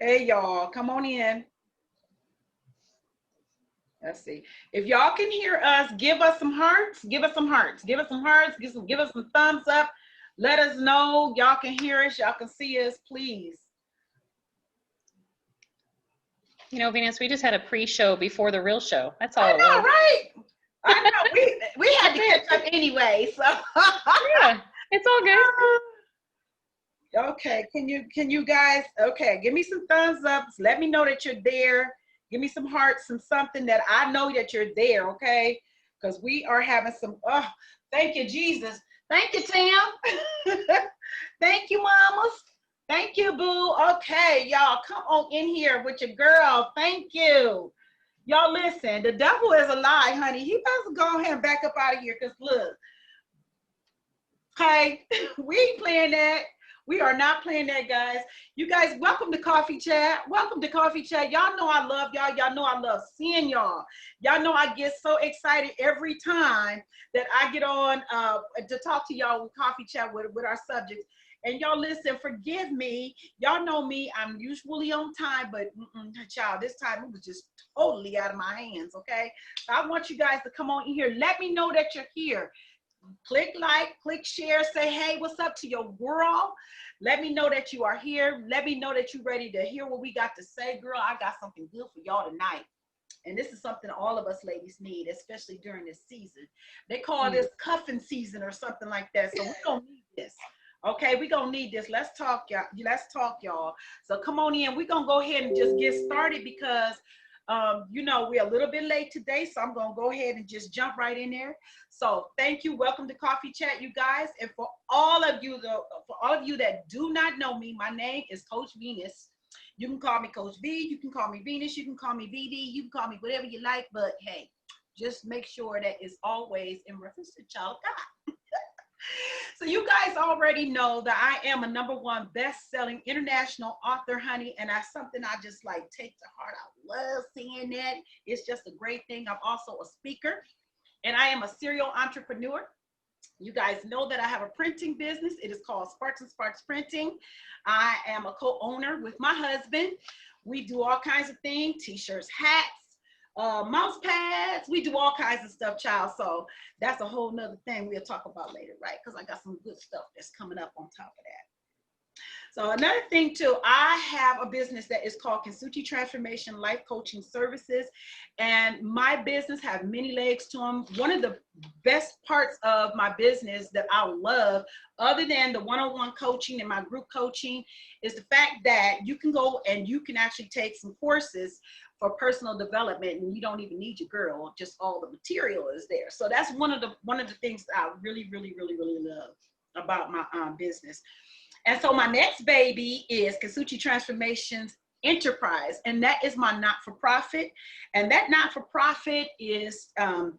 Hey, y'all, come on in. Let's see. If y'all can hear us, give us some hearts. Give us some hearts. Give us some hearts. Give us some thumbs up. Let us know y'all can hear us. Y'all can see us, please. You know, Venus, we just had a pre-show before the real show. That's all I it was. know, right? I know. We had to catch up anyway, so Yeah, it's all good. Okay, can you guys, okay, give me some thumbs up. Let me know that you're there. Give me some hearts, some something that I know that you're there, okay? Because we are having some, oh, thank you, Jesus. Thank you, Tim. Thank you, mamas. Thank you, boo. Okay, y'all, come on in here with your girl. Thank you. Y'all listen, the devil is a lie, honey. He better go ahead and back up out of here, because look, okay, we ain't playing that. We are not playing that, guys. You guys, welcome to Coffee Chat. Welcome to Coffee Chat. Y'all know I love y'all. Y'all know I love seeing y'all. Y'all know I get so excited every time that I get on to talk to y'all with Coffee Chat with our subjects. And y'all listen, forgive me. Y'all know me. I'm usually on time, but child, this time it was just totally out of my hands, okay? So I want you guys to come on in here. Let me know that you're here. Click like, click share, say, hey, what's up to your girl? Let me know that you are here. Let me know that you're ready to hear what we got to say. Girl, I got something good for y'all tonight. And this is something all of us ladies need, especially during this season. They call this cuffing season or something like that. So we're going to need this. Okay, we're going to need this. Let's talk, y'all. Let's talk, y'all. So come on in. We're going to go ahead and just get started because you know, we're a little bit late today, so I'm gonna go ahead and just jump right in there. So thank you. Welcome to Coffee Chat, you guys. And for all of you that do not know me, my name is Coach Venus. You can call me Coach V, you can call me Venus, you can call me VD, you can call me whatever you like, but hey, just make sure that it's always in reference to child God. So you guys already know that I am a #1 best-selling international author, honey, and that's something I just like take to heart. I love seeing that. It's just a great thing. I'm also a speaker, and I am a serial entrepreneur. You guys know that I have a printing business. It is called Sparks and Sparks Printing. I am a co-owner with my husband. We do all kinds of things, t-shirts, hats, mouse pads. We do all kinds of stuff, child. So that's a whole nother thing we'll talk about later, right? Because I got some good stuff that's coming up on top of that. So another thing too, I have a business that is called Kinsuchi Transformation Life Coaching Services. And my business have many legs to them. One of the best parts of my business that I love, other than the one-on-one coaching and my group coaching, is the fact that you can go and you can actually take some courses for personal development, and you don't even need your girl, just all the material is there. So that's one of the things that I really love about my business. And so my next baby is Kinsuchi Transformations Enterprise, and that is my not-for-profit. And that not-for-profit is our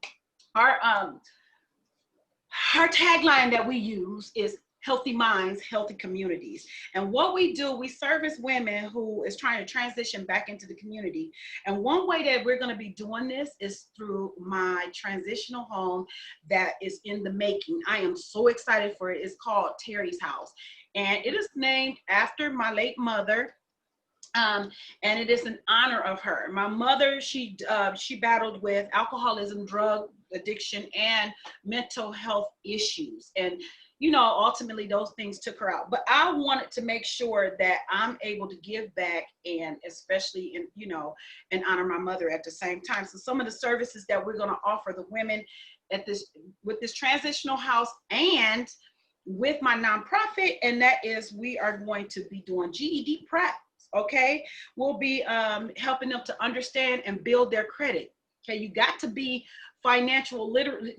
tagline that we use is healthy minds, healthy communities. And what we do, we service women who is trying to transition back into the community. And one way that we're going to be doing this is through my transitional home that is in the making. I am so excited for it. It's called Terry's House. And it is named after my late mother. And it is in honor of her. My mother, she battled with alcoholism, drug addiction, and mental health issues. And you know, ultimately those things took her out. But I wanted to make sure that I'm able to give back, and especially in, you know, and honor my mother at the same time. So some of the services that we're going to offer the women at this, with this transitional house and with my nonprofit, and that is we are going to be doing GED prep. Okay, we'll be helping them to understand and build their credit. Okay, you got to be financial literate.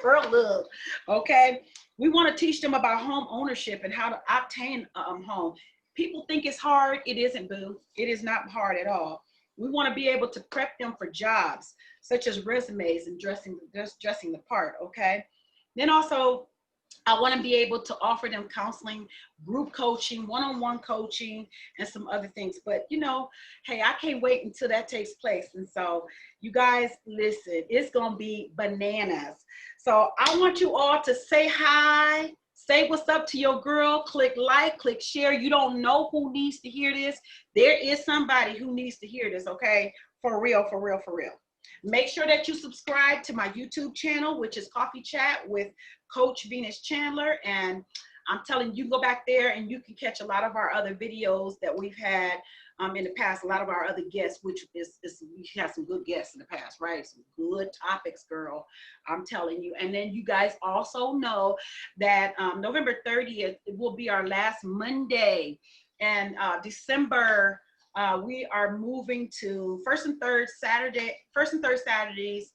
Girl, love. Okay, we want to teach them about home ownership and how to obtain a home. People think it's hard. It isn't, boo. It is not hard at all. We want to be able to prep them for jobs such as resumes and dressing the part. Okay, then also I want to be able to offer them counseling, group coaching, one-on-one coaching, and some other things. But, you know, hey, I can't wait until that takes place. And so you guys, listen, it's going to be bananas. So I want you all to say hi, Say what's up to your girl. Click like, click share. You don't know who needs to hear this. There is somebody who needs to hear this, okay? For real, for real, for real. Make sure that you subscribe to my YouTube channel, which is Coffee Chat with Coach Venus Chandler. And I'm telling you, go back there and you can catch a lot of our other videos that we've had in the past. A lot of our other guests, which is we have some good guests in the past, right? Some good topics, girl. I'm telling you. And then you guys also know that November 30th, it will be our last Monday. And December, we are moving to first and third Saturdays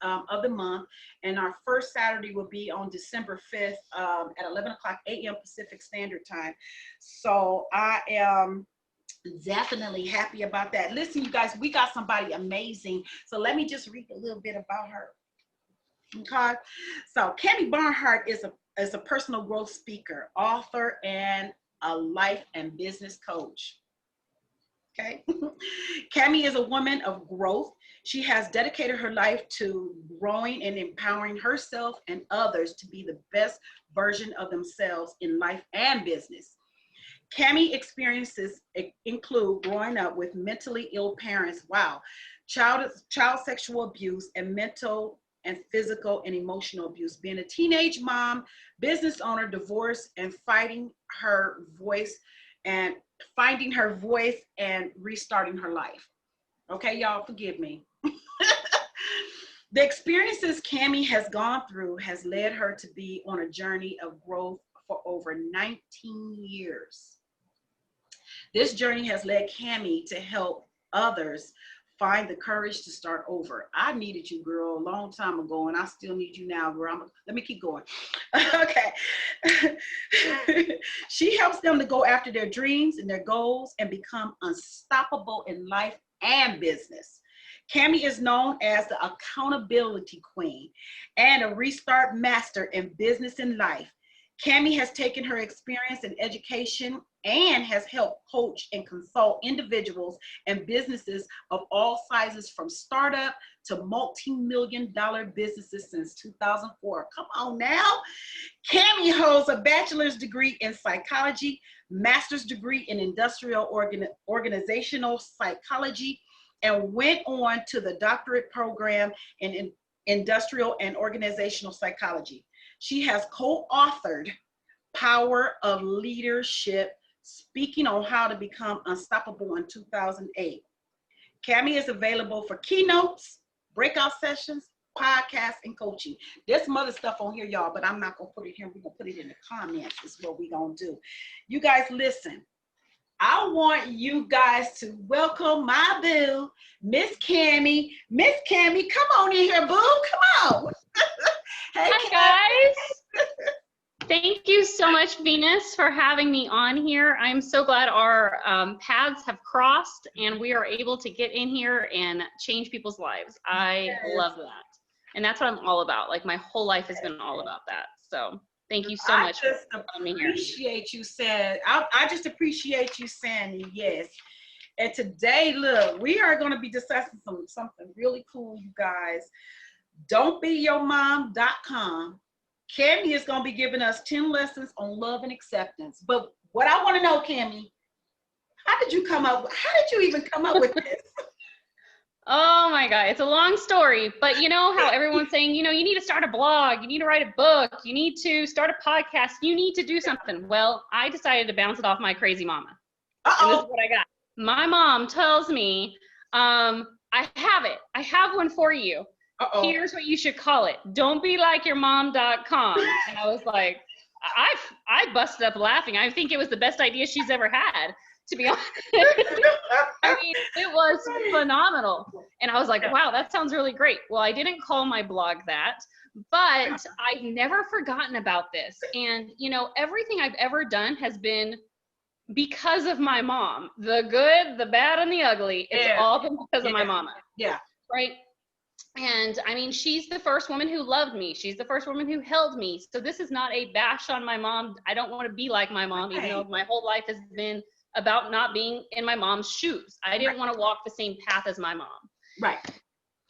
of the month, and our first Saturday will be on December 5th at 11 o'clock a.m. Pacific Standard Time. So I am definitely happy about that. Listen, you guys, we got somebody amazing. So let me just read a little bit about her. Okay, so Cami Barnhart is a personal growth speaker, author, and a life and business coach. Okay. Cami is a woman of growth. She has dedicated her life to growing and empowering herself and others to be the best version of themselves in life and business. Cami experiences include growing up with mentally ill parents, wow, child sexual abuse, and mental and physical and emotional abuse, being a teenage mom, business owner, divorced, and finding her voice and restarting her life. Okay, y'all, forgive me. The experiences Cami has gone through has led her to be on a journey of growth for over 19 years. This journey has led Cami to help others find the courage to start over. I needed you, girl, a long time ago, and I still need you now, girl. Let me keep going. Okay. She helps them to go after their dreams and their goals and become unstoppable in life and business. Cami is known as the accountability queen and a restart master in business and life. Cami has taken her experience in education and has helped coach and consult individuals and businesses of all sizes, from startup to multi-million-dollar businesses since 2004. Come on now. Cami holds a bachelor's degree in psychology, master's degree in industrial organizational psychology, and went on to the doctorate program in industrial and organizational psychology. She has co-authored Power of Leadership, Speaking on How to Become Unstoppable in 2008. Cami is available for keynotes, breakout sessions, podcasts, and coaching. There's some other stuff on here, y'all, but I'm not going to put it here. We're going to put it in the comments is what we're going to do. You guys, listen. I want you guys to welcome my boo, Miss Cami. Miss Cami, come on in here, boo. Come on. Hey, hi, guys. Thank you so much, Venus, for having me on here. I'm so glad our paths have crossed and we are able to get in here and change people's lives. I love that. And that's what I'm all about. Like, my whole life has been all about that. So thank you so much for having me here. I just appreciate you saying yes. And today, look, we are going to be discussing something really cool, you guys. Don'tBeYourMom.com. Cami is going to be giving us 10 lessons on love and acceptance. But what I want to know, Cami, how did you even come up with this? Oh my God, it's a long story, but you know how everyone's saying, you need to start a blog, you need to write a book, you need to start a podcast, you need to do something. Well, I decided to bounce it off my crazy mama. And this is what I got. My mom tells me, I have one for you. Here's what you should call it. Don'tBeLikeYourMom.com. And I was like, I busted up laughing. I think it was the best idea she's ever had, to be honest. I mean, it was phenomenal. And I was like, wow, that sounds really great. Well, I didn't call my blog that, but I've never forgotten about this. And, everything I've ever done has been because of my mom. The good, the bad, and the ugly. It's all been because of my mama. Yeah. Right? And I mean, she's the first woman who loved me. She's the first woman who held me. So this is not a bash on my mom. I don't want to be like my mom, even though my whole life has been about not being in my mom's shoes. I didn't want to walk the same path as my mom. Right.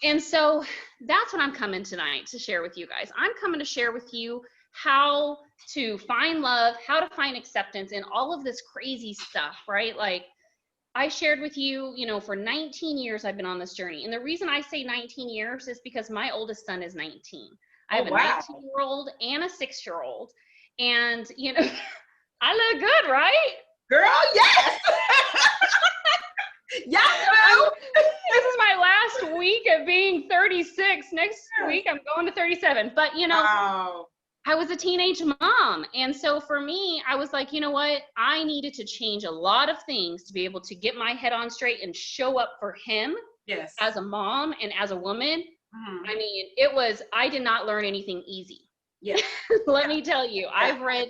And so that's what I'm coming tonight to share with you guys. I'm coming to share with you how to find love, how to find acceptance, and all of this crazy stuff, right? Like, I shared with you, you know, for 19 years I've been on this journey. And the reason I say 19 years is because my oldest son is 19. I have a 19-year-old and a 6-year-old. And, you know, I look good, right? Girl, yes. Yes, this is my last week of being 36. Next week I'm going to 37. But, you know, wow. I was a teenage mom. And so for me, I was like, you know what? I needed to change a lot of things to be able to get my head on straight and show up for him as a mom and as a woman. I mean, I did not learn anything easy. Yeah. Let me tell you, I've read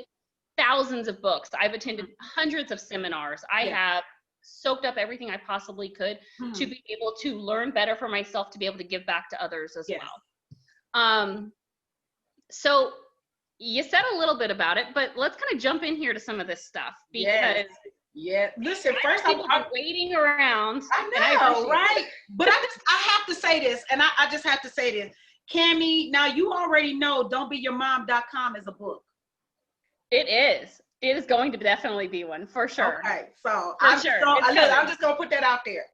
thousands of books. I've attended hundreds of seminars. I have soaked up everything I possibly could to be able to learn better for myself, to be able to give back to others as well. So you said a little bit about it, but let's kind of jump in here to some of this stuff because listen, first I'm waiting around. I know, right? But I have to say this, and I just have to say this. Cammie, now you already know don'tbeyourmom.com is a book. It is. It is going to definitely be one for sure. Okay, so I'm just gonna put that out there.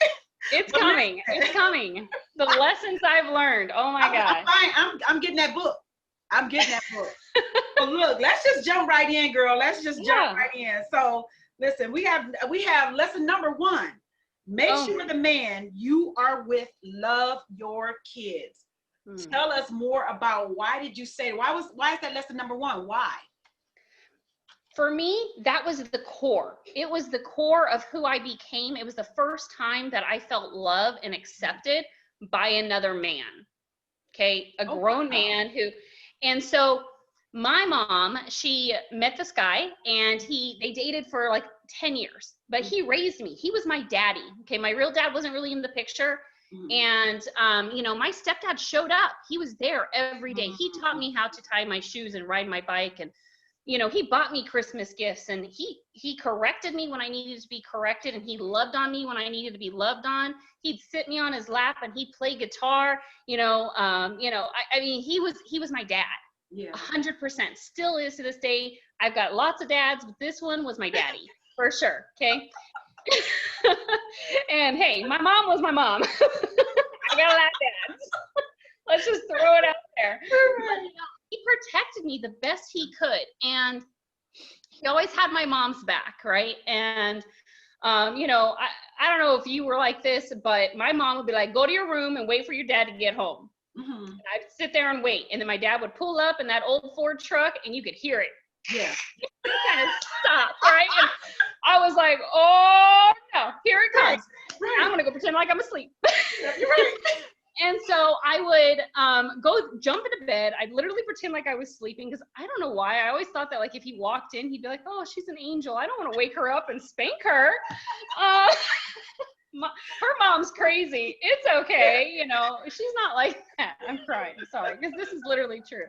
It's coming. It's coming. The lessons I've learned. Oh my God. I'm getting that book. I'm getting that book. So look, let's just jump right in, girl. Let's just jump right in. So listen, we have lesson number 1. Make sure the man you are with love your kids. Tell us more about why is that lesson number 1? Why? For me, that was the core. It was the core of who I became. It was the first time that I felt loved and accepted by another man. Okay, a grown man and so my mom, she met this guy and they dated for like 10 years, but he raised me. He was my daddy. Okay, my real dad wasn't really in the picture. And, you know, my stepdad showed up. He was there every day. He taught me how to tie my shoes and ride my bike. And, you know, he bought me Christmas gifts and he corrected me when I needed to be corrected. And he loved on me when I needed to be loved on. He'd sit me on his lap and he'd play guitar, I mean, he was my dad. 100%. Still is to this day. I've got lots of dads, but this one was my daddy for sure. Okay. And hey, my mom was my mom. I got a lot of dads. Let's just throw it out there. But, you know, he protected me the best he could, and he always had my mom's back, right? And you know, I don't know if you were like this, but my mom would be like, "Go to your room and wait for your dad to get home." And I'd sit there and wait, and then my dad would pull up in that old Ford truck, and you could hear it. Yeah. Kind of stop, right? And I was like, "Oh no, here it comes! Right. I'm gonna go pretend like I'm asleep." You're right. And so I would go jump into bed. I'd literally pretend like I was sleeping because I don't know why. I always thought that like if he walked in, he'd be like, "Oh, she's an angel. I don't want to wake her up and spank her." Her mom's crazy. It's okay. You know, she's not like that. I'm crying. Sorry, because this is literally true.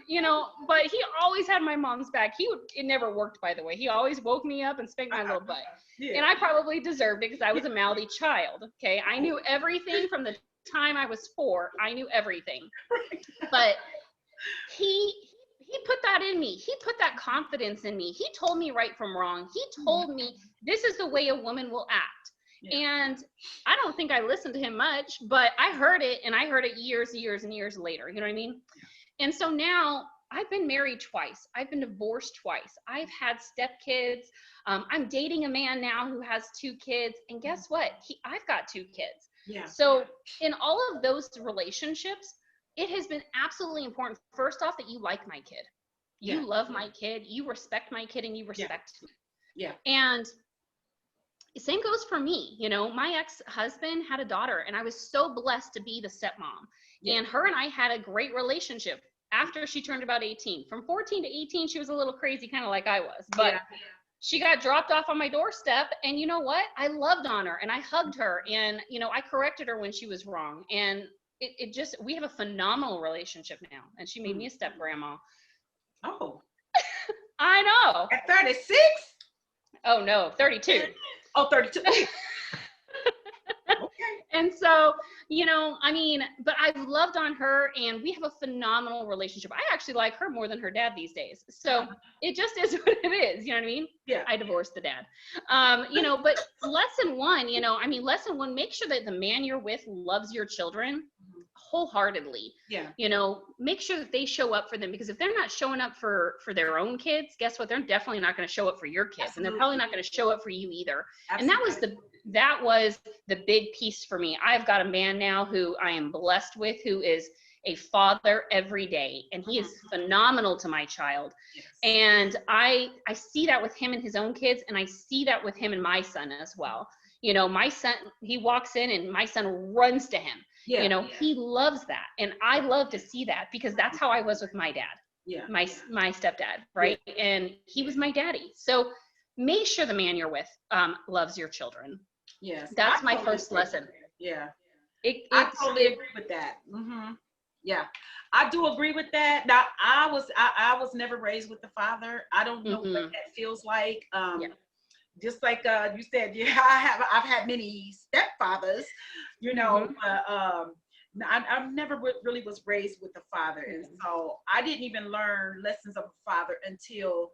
You know, but he always had my mom's back. It never worked, by the way. He always woke me up and spanked my little butt. And I probably deserved it because I was a mouthy child. Okay. I knew everything from the time I was 4. I knew everything. But he put that in me. He put that confidence in me. He told me right from wrong. He told me this is the way a woman will act. And I don't think I listened to him much, but I heard it, and I heard it years and years later. You know what I mean? And so now I've been married twice. I've been divorced twice. I've had stepkids. I'm dating a man now who has 2 kids. And guess what? I've got 2 kids. So in all of those relationships, it has been absolutely important, first off, that you like my kid. You love my kid. You respect my kid, and you respect me. And same goes for me. You know, my ex-husband had a daughter, and I was so blessed to be the stepmom. And her and I had a great relationship after she turned about 18. From 14 to 18, she was a little crazy, kind of like I was. But she got dropped off on my doorstep, and you know what? I loved on her, and I hugged her, and, you know, I corrected her when she was wrong. And we have a phenomenal relationship now. And she made me a step grandma. Oh. I know. At 36? Oh, no, 32. Oh, 32. Okay. And so, you know, I mean, but I've loved on her and we have a phenomenal relationship. I actually like her more than her dad these days. So it just is what it is. You know what I mean? Yeah. I divorced the dad. You know, but lesson one, you know, I mean, lesson one, make sure that the man you're with loves your children wholeheartedly. Yeah. You know, make sure that they show up for them, because if they're not showing up for their own kids, guess what? They're definitely not going to show up for your kids. Absolutely. And they're probably not going to show up for you either. Absolutely. And that was the big piece for me. I've got a man now who I am blessed with, who is a father every day, and he is phenomenal to my child. Yes. And I see that with him and his own kids, and I see that with him and my son as well. You know, my son, he walks in and my son runs to him. Yeah. You know, he loves that. And I love to see that, because that's how I was with my dad. Yeah. My stepdad, right? Yeah. And he was my daddy. So make sure the man you're with loves your children. Yes. That's my first lesson. Yeah. I totally agree with that. Yeah, I do agree with that. Now, I was never raised with the father. I don't know what that feels like. Just like you said, yeah, I've had many stepfathers, you know, but I never really was raised with a father, and so I didn't even learn lessons of a father until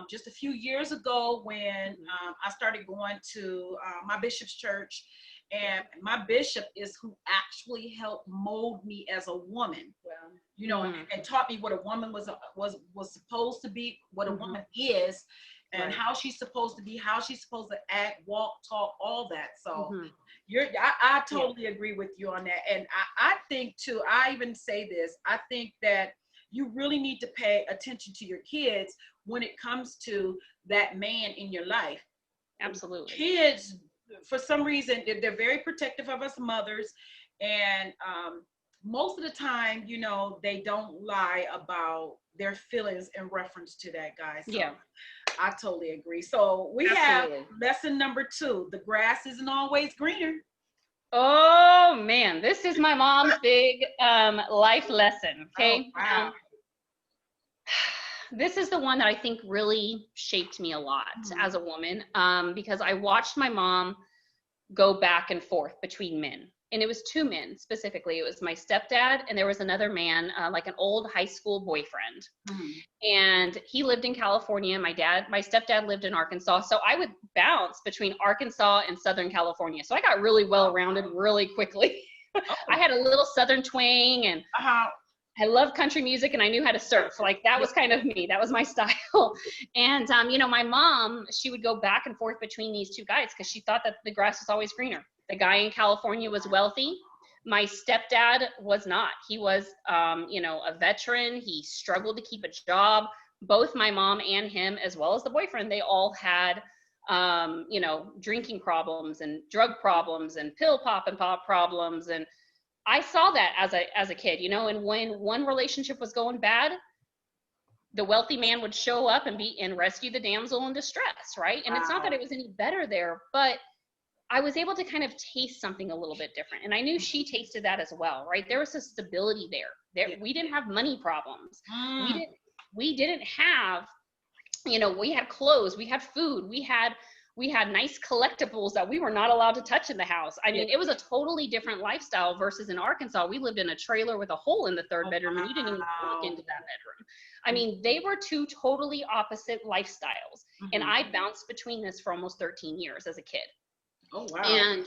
just a few years ago, when I started going to my bishop's church. And my bishop is who actually helped mold me as a woman, you know, and taught me what a woman was supposed to be, what a woman is, and how she's supposed to be, how she's supposed to act, walk, talk, all that. So I totally agree with you on that. And I think too, I even say this, I think that you really need to pay attention to your kids when it comes to that man in your life. Absolutely. Kids, for some reason, they're very protective of us mothers, and most of the time, you know, they don't lie about their feelings in reference to that, guy. So yeah, I totally agree. So we have lesson number 2: the grass isn't always greener. Oh man, this is my mom's big life lesson. Okay. Oh, wow. This is the one that I think really shaped me a lot as a woman, because I watched my mom go back and forth between men. And it was 2 men specifically. It was my stepdad, and there was another man, like an old high school boyfriend. And he lived in California. My stepdad lived in Arkansas. So I would bounce between Arkansas and Southern California. So I got really well-rounded really quickly. I had a little Southern twang, and I love country music, and I knew how to surf. Like, that was kind of me. That was my style. And, you know, my mom, she would go back and forth between these 2 guys because she thought that the grass was always greener. The guy in California was wealthy. My stepdad was not. He was, you know, a veteran. He struggled to keep a job. Both my mom and him, as well as the boyfriend, they all had, you know, drinking problems and drug problems and pill pop and pop problems. And I saw that as a kid, you know, and when one relationship was going bad, the wealthy man would show up and rescue the damsel in distress, right? And it's not that it was any better there, but I was able to kind of taste something a little bit different. And I knew she tasted that as well, right? There was a stability there. We didn't have money problems. We didn't have, you know, we had clothes, we had food, we had nice collectibles that we were not allowed to touch in the house. I mean, it was a totally different lifestyle versus in Arkansas. We lived in a trailer with a hole in the 3rd bedroom, and you didn't even walk into that bedroom. I mean, they were 2 totally opposite lifestyles. And I bounced between this for almost 13 years as a kid. Oh, wow. And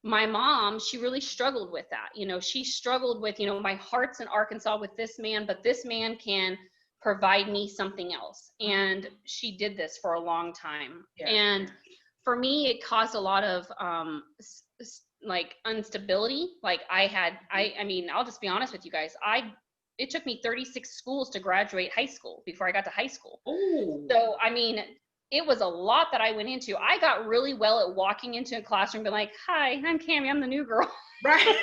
my mom, she really struggled with that. You know, she struggled with, you know, my heart's in Arkansas with this man, but this man can provide me something else. And she did this for a long time. And for me, it caused a lot of like instability. Like I mean, I'll just be honest with you guys. It took me 36 schools to graduate high school before I got to high school. Ooh. So, I mean, it was a lot that I went into. I got really well at walking into a classroom and being like, "Hi, I'm Cammie, I'm the new girl." Right.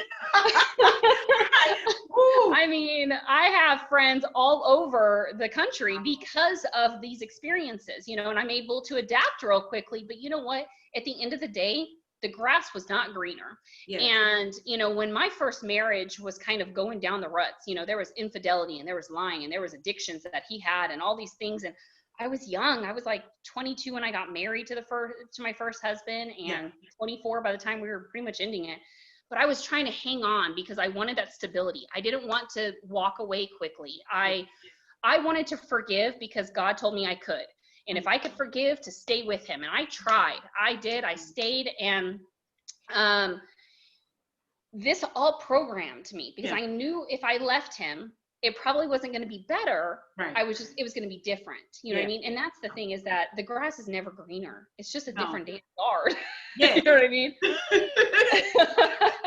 I mean, I have friends all over the country because of these experiences, you know, and I'm able to adapt real quickly. But you know what? At the end of the day, the grass was not greener. And, you know, when my first marriage was kind of going down the ruts, you know, there was infidelity and there was lying and there was addictions that he had and all these things. And I was young. I was like 22 when I got married to my first husband, and 24 by the time we were pretty much ending it. but I was trying to hang on because I wanted that stability. I didn't want to walk away quickly. I wanted to forgive because God told me I could. And if I could forgive, to stay with him. And I tried. I did. I stayed. And this all programmed me because I knew if I left him, it probably wasn't going to be better. Right. It was going to be different. You know what I mean? And that's the thing, is that the grass is never greener. It's just a different damn yard. Yeah. You know what I mean?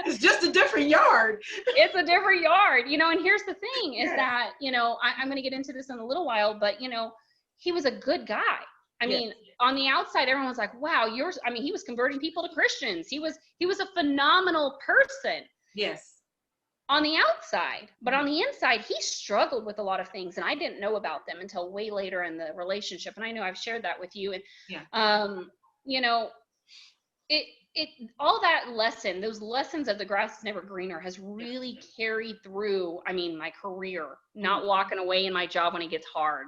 It's just a different yard. It's a different yard, you know. And here's the thing is that, you know, I'm going to get into this in a little while, but, you know, he was a good guy. I mean, on the outside, everyone's like, wow, he was converting people to Christians. He was a phenomenal person. Yes. On the outside, but on the inside, he struggled with a lot of things, and I didn't know about them until way later in the relationship. And I know I've shared that with you. And, you know, all that lesson, those lessons of the grass is never greener, has really carried through, I mean, my career, not walking away in my job when it gets hard,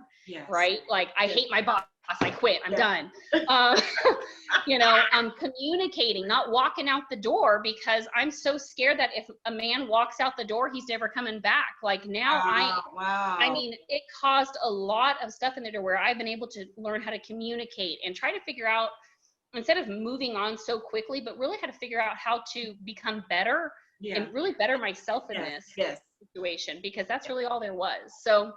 right? Like, I hate my boss, I quit, I'm done. You know, I'm communicating, not walking out the door, because I'm so scared that if a man walks out the door, he's never coming back. Like, now I mean, it caused a lot of stuff in there where I've been able to learn how to communicate and try to figure out, instead of moving on so quickly, but really how to figure out how to become better and really better myself in this situation, because that's really all there was. So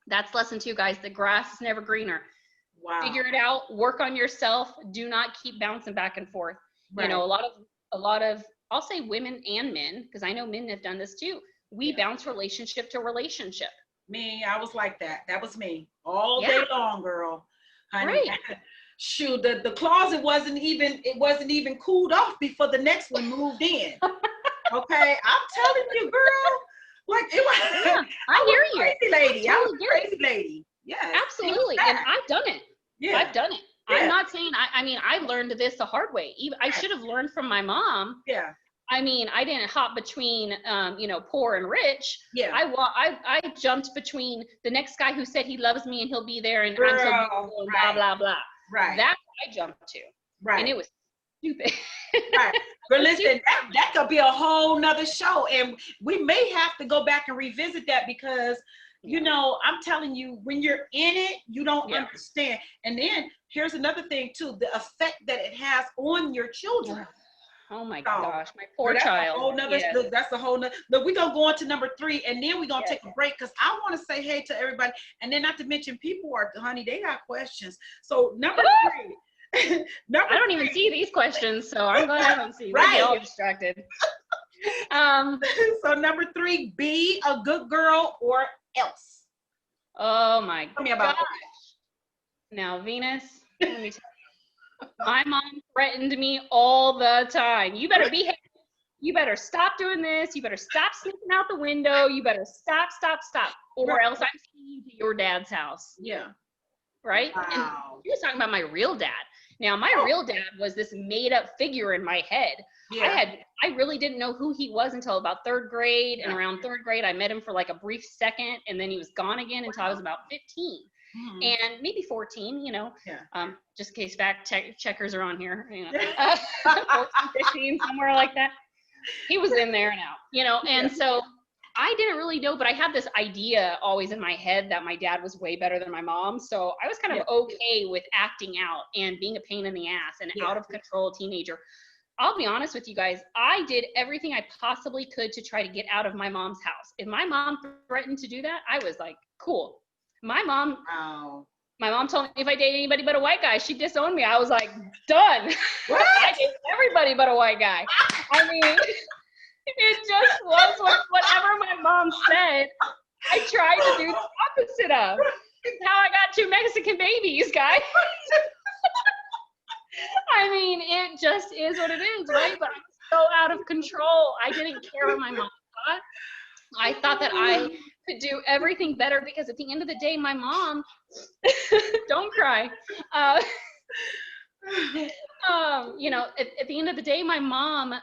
that's lesson 2, guys. The grass is never greener. Wow. Figure it out, work on yourself. Do not keep bouncing back and forth. Right. You know, a lot of, I'll say women and men, because I know men have done this too. We bounce relationship to relationship. Me, I was like that. That was me all day long, girl. Honey. Right. Shoot, the closet wasn't even cooled off before the next one moved in. Okay, I'm telling you, girl. Like, it was. I hear you. Crazy lady. I was a crazy lady. Yeah. Absolutely, and I've done it. Yeah. I've done it. Yeah. I'm not saying. I mean, I learned this the hard way. I should have learned from my mom. Yeah. I mean, I didn't hop between, you know, poor and rich. Yeah. I jumped between the next guy who said he loves me and he'll be there and I'm so beautiful and blah blah blah. Right. That's what I jumped to. Right. And it was stupid. Right. But listen, that could be a whole nother show, and we may have to go back and revisit that, because you know, I'm telling you, when you're in it, you don't understand. And then here's another thing too, the effect that it has on your children. Oh my gosh, my poor child. That's a whole nother. Look, we're gonna go on to number 3, and then we're gonna take a break, because I want to say hey to everybody, and then not to mention people they got questions. So number 3. I don't even see these questions, so I'm going to have them see. Right. I'll get distracted. So number 3, be a good girl or else. Oh my Tell me about gosh. Now, Venus, let me tell you, my mom threatened me all the time. You better behave. You better stop doing this. You better stop sneaking out the window. You better stop, or else I'm taking you to your dad's house. Yeah. Right? Wow. And you were talking about my real dad. Now, my real dad was this made-up figure in my head. Yeah. I really didn't know who he was until about 3rd grade, and around 3rd grade, I met him for like a brief second, and then he was gone again until I was about 15. And maybe 14, you know, just in case fact checkers are on here, you know, 14, 15, somewhere like that. He was in there and out, you know, and so I didn't really know, but I had this idea always in my head that my dad was way better than my mom. So I was kind of okay with acting out and being a pain in the ass and out of control teenager. I'll be honest with you guys. I did everything I possibly could to try to get out of my mom's house. If my mom threatened to do that, I was like, cool. My mom told me if I dated anybody but a white guy, she'd disown me. I was like, done. I date everybody but a white guy. I mean, it just was whatever my mom said, I tried to do the opposite of. It's how I got 2 Mexican babies, guys. I mean, it just is what it is, right? But I was so out of control. I didn't care what my mom thought. I thought that I could do everything better, because at the end of the day, my mom, don't cry. You know, at the end of the day, my mom,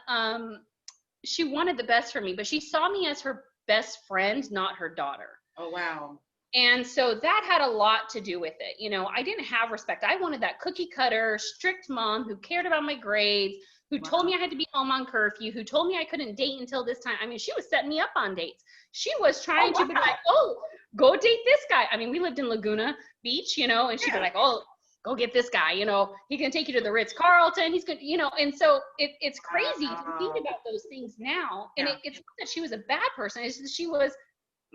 she wanted the best for me, but she saw me as her best friend, not her daughter. Oh, wow. And so that had a lot to do with it. You know, I didn't have respect. I wanted that cookie cutter, strict mom who cared about my grades, who told me I had to be home on curfew, who told me I couldn't date until this time. I mean, she was setting me up on dates. She was trying to be like, oh, go date this guy. I mean, we lived in Laguna Beach, you know, and she'd be like, oh, go get this guy, you know, he can take you to the Ritz-Carlton. He's good, you know, and so it's crazy to think about those things now. And it's not that she was a bad person. It's that she was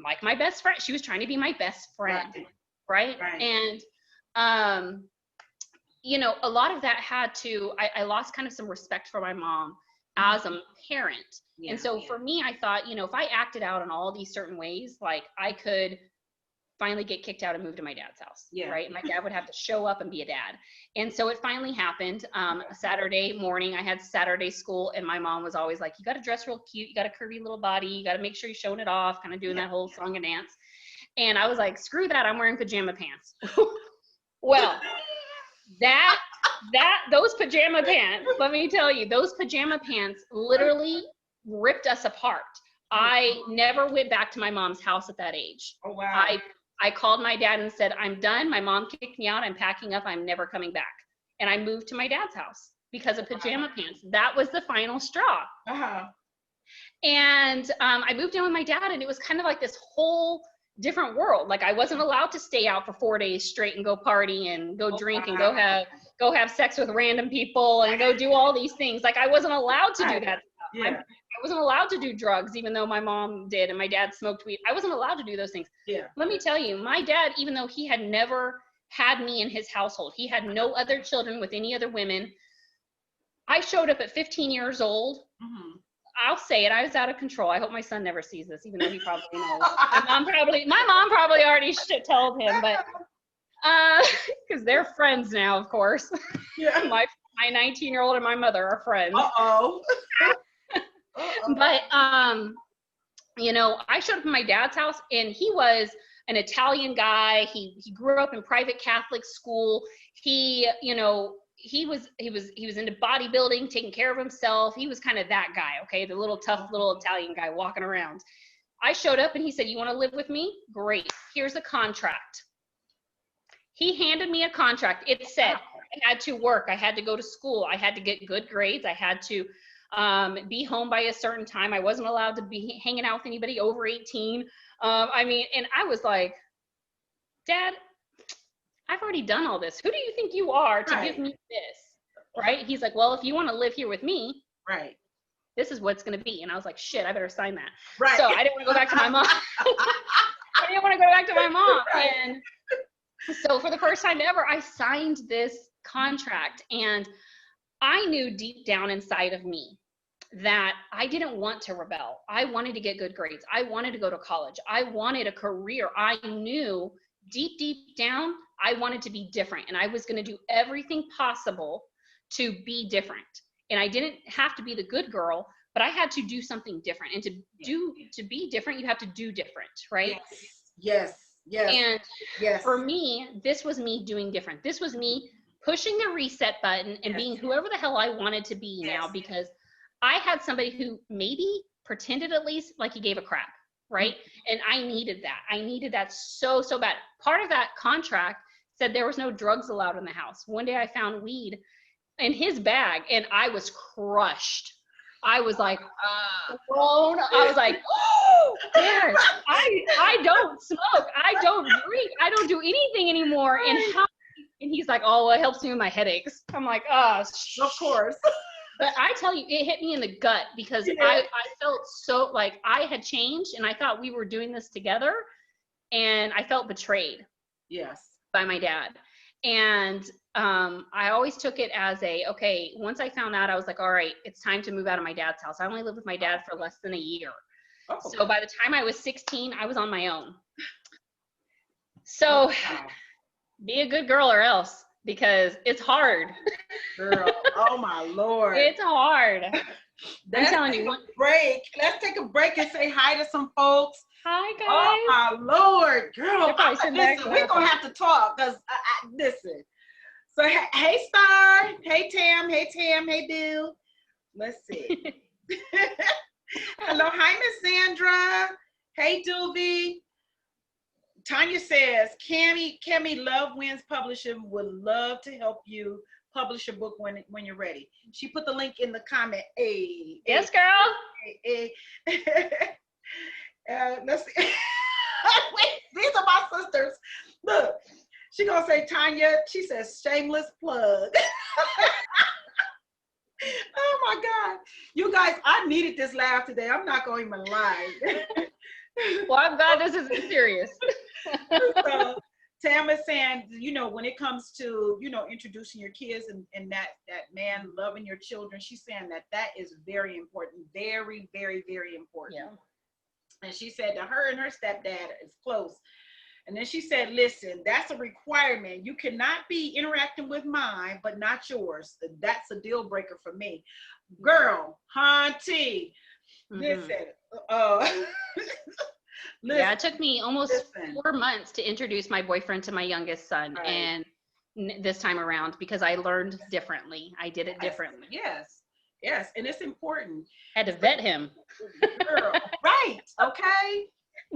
like my best friend. She was trying to be my best friend. Right. And, you know, a lot of that had to, I lost kind of some respect for my mom as a parent. And so for me, I thought, you know, if I acted out in all these certain ways, like I could finally get kicked out and move to my dad's house. Right. My dad would have to show up and be a dad. And so it finally happened. A Saturday morning, I had Saturday school, and my mom was always like, you got to dress real cute. You got a curvy little body. You got to make sure you're showing it off, kind of doing that whole song and dance. And I was like, screw that. I'm wearing pajama pants. Well, those pajama pants, let me tell you, those pajama pants literally ripped us apart. I never went back to my mom's house at that age. Oh, wow. I called my dad and said, I'm done. My mom kicked me out. I'm packing up. I'm never coming back. And I moved to my dad's house because of pajama pants. That was the final straw. And I moved in with my dad, and it was kind of like this whole different world. Like I wasn't allowed to stay out for 4 days straight and go party and go drink and go have sex with random people and go do all these things. Like I wasn't allowed to do that. I wasn't allowed to do drugs, even though my mom did and my dad smoked weed. I wasn't allowed to do those things. Let me tell you, my dad, even though he had never had me in his household, he had no other children with any other women. I showed up at 15 years old. I'll say it, I was out of control. I hope my son never sees this, even though he probably knows. My mom probably already told him, but because they're friends now, of course. My 19-year-old and my mother are friends. But you know, I showed up at my dad's house, and he was an Italian guy. He grew up in private Catholic school. He, you know, he was into bodybuilding, taking care of himself. He was kind of that guy, okay, the little tough little Italian guy walking around. I showed up and he said, you want to live with me? Great. Here's a contract. He handed me a contract. It said I had to work. I had to go to school. I had to get good grades. I had to be home by a certain time. I wasn't allowed to be hanging out with anybody over 18. I mean, and I was like, Dad, I've already done all this. Who do you think you are to give me this? Right? He's like, well, if you want to live here with me, this is what's going to be. And I was like, shit, I better sign that. So I didn't want to go back to my mom. I didn't want to go back to my mom. And so for the first time ever, I signed this contract, and I knew deep down inside of me that I didn't want to rebel. I wanted to get good grades. I wanted to go to college. I wanted a career. I knew deep down, I wanted to be different, and I was going to do everything possible to be different. And I didn't have to be the good girl, but I had to do something different. And to be different, you have to do different, right? Yes. And for me, this was me doing different. This was me pushing the reset button and being whoever the hell I wanted to be now, because I had somebody who maybe pretended at least like he gave a crap, right? And I needed that. I needed that so bad. Part of that contract said there was no drugs allowed in the house. One day I found weed in his bag, and I was crushed. I was like, thrown. I was like, oh, Dad, I don't smoke. I don't drink. I don't do anything anymore. And he's like, oh, well, it helps me with my headaches. I'm like, oh, of course. But I tell you, it hit me in the gut, because I felt so like I had changed, and I thought we were doing this together, and I felt betrayed. By my dad. And I always took it as okay, once I found out, I was like, all right, it's time to move out of my dad's house. I only lived with my dad for less than a year. So by the time I was 16, I was on my own. So be a good girl or else, because it's hard. Girl, oh my Lord. It's hard. I'm telling you. Let's take a break and say hi to some folks. Hi, guys. Oh my Lord, girl. Listen, we're going to have to talk, because listen. So, hey, Star. Hey, Tam. Hey, Bill. Let's see. Hello. Hi, Miss Sandra. Hey, Doobie. Tanya says, Cammy Love Wins Publishing would love to help you publish a book when you're ready. She put the link in the comment. Hey, Yes, girl. Hey. Let's see. Wait, these are my sisters. Look, she gonna say, Tanya, she says, shameless plug. Oh my God. You guys, I needed this laugh today. I'm not going to even lie. Well, I'm glad this isn't serious. So, Tam is saying, you know, when it comes to, you know, introducing your kids and that man loving your children, she's saying that is very important. Very, very, very important. Yeah. And she said that her and her stepdad is close. And then she said, listen, that's a requirement. You cannot be interacting with mine, but not yours. That's a deal breaker for me. Girl, hunty, listen. Listen. Yeah, it took me almost 4 months to introduce my boyfriend to my youngest son. Right. And this time around, because I learned differently. I did it differently. Yes. Yes. And it's important. Had to vet him. Girl, right. Okay.